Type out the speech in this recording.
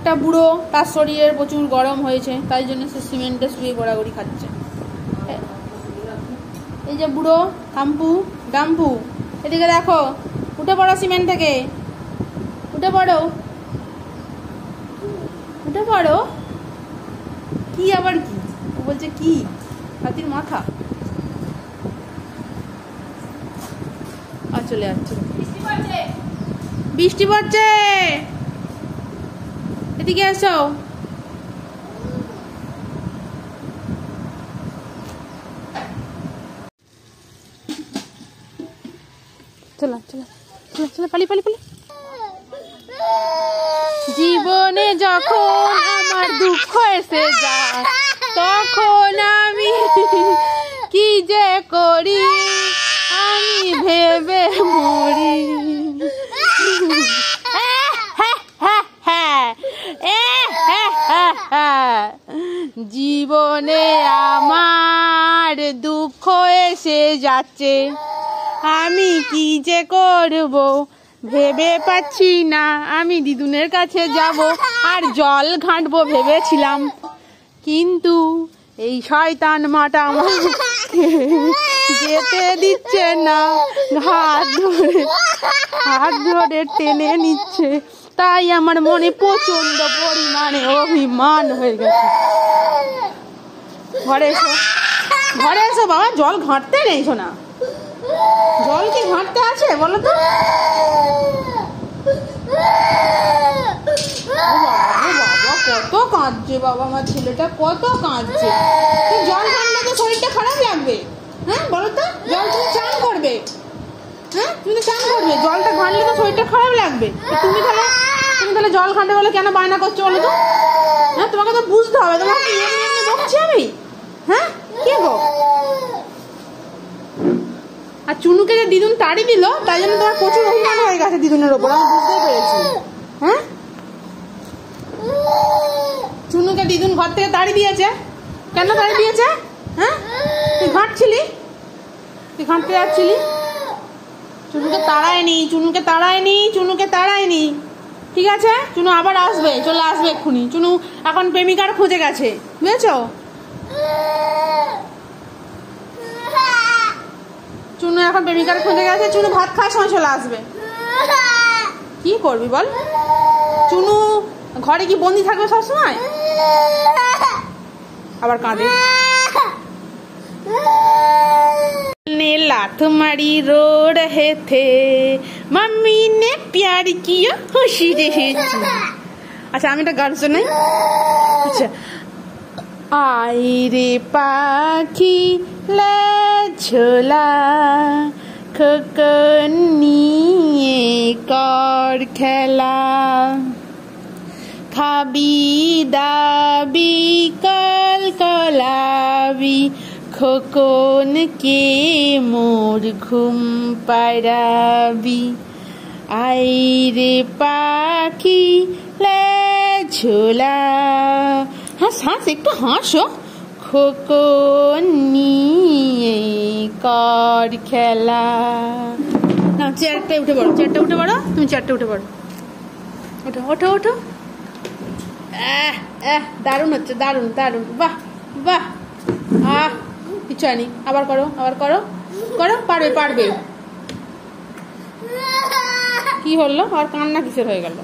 একটা বুড়ো, তার শরীরের প্রচুর গরম হয়েছে, তাই জন্য সে সিমেন্টে শুয়ে গড়াগড়ি খাচ্ছে। এই যে বুড়ো কাম্পু গাম্পু, এদিকে দেখো, উঠে পড়ো সিমেন্ট থেকে, উঠে পড়ো, উঠে পড়ো। কি আবার কি বলছে, কি হাতির মাথা। আর চলে যাচ্ছে, বৃষ্টি পড়ছে, এদিকে এসো। চলো চলো চলো চলো, পালি পালি পালি। জীবনে যখন আমার দুঃখ এসে যায়, তখন আমি কি যে করি, আমি ভেবে মরি। জীবনে আমার দুঃখ এসে যাচ্ছে, আমি কি যে করব ভেবে পাচ্ছি না। আমি দিদুনের কাছে যাব আর জল ঘাঁটবো ভেবেছিলাম, কিন্তু এই শয়তান মাটা আমাকে যেতে দিচ্ছে না, হাত ধরে টেনে নিচ্ছে। তাই আমার মনে প্রচন্ড পরিমাণে অভিমান হয়ে গেছে। ঘরে এসো, ঘরে এসো বাবা, জল ঘাঁটতে নেই শোনা, জল কি ঘাঁটতে আছে বলো তো? বাবা কত কাঁদছে, বাবা আমার ছেলেটা কত কাঁদছে। জল ঘাঁটলে তো শরীরটা খারাপ লাগবে, হ্যাঁ বলো তো? জল তুমি চান করবে, হ্যাঁ তুমি তো চান করবে, জলটা ঘাঁটলে তো শরীরটা খারাপ লাগবে। তুমি তাহলে জল ঘাঁটে বলে কেন বায়না করছো বলো তো? হ্যাঁ তোমাকে তো বুঝতে হবে, তোমাকে এমনি বকছি আমি? হ্যাঁ কে গো? আর চুনুকে যে দিদুন তাড়ি দিল, তাই জন্য তোমার প্রচুর অভিমান হয়ে গেছে দিদুনের ওপর, আমি বুঝতে পেরেছি। হ্যাঁ চুনুকে দিদুন ঘর থেকে তাড়ি দিয়েছে, কেন তাড়ি দিয়েছে? হ্যাঁ তুই ঘাঁটছিলি, তুই ঘাঁটতে যাচ্ছিলি, চুনুকে তাড়ায়নি, চুনুকে তাড়ায়নি, চুনুকে তাড়ায়নি। ঠিক আছে, চুনু আবার আসবে, চলে আসবে এক্ষুনি। চুনু এখন প্রেমিকার খুঁজে গেছে, বুঝেছো? চুনু এখন প্রেমিকার খুঁজে গেছে, চুনু ভাত খাওয়ার সময় চলে আসবে। কি করবি বল? চুনু ঘরে কি বন্দি থাকবে সবসময়? আবার কাঁদে। लात मारी रो रहे थे, मम्मी ने प्यार किया खुशी रही। अच्छा আমি একটা গান শোনাই। আচ্ছা, आई रे पाखी ले झोला, खोखो নিয়ে কর খেলা, খাবি দাবি কলকলাবি, খোকন কে মোর ঘুম পাড়াবি। আই রে পাখি লে ঝোলা, হাস হাস একটু হাসো, খোকন নিয়ে কর খেলা। না চেয়ারটা উঠে পড়ো, চেয়ারটা উঠে পড়ো, তুমি চেয়ারটা উঠে পড়ো, ওঠো ওঠো ওঠো। দারুণ হচ্ছে, দারুণ দারুণ, বাহ বাহ। কিছু আনি, আবার করো, আবার করো, করো, পারবে পারবে। কি হলো আর কান্না কিসের হয়ে গেল?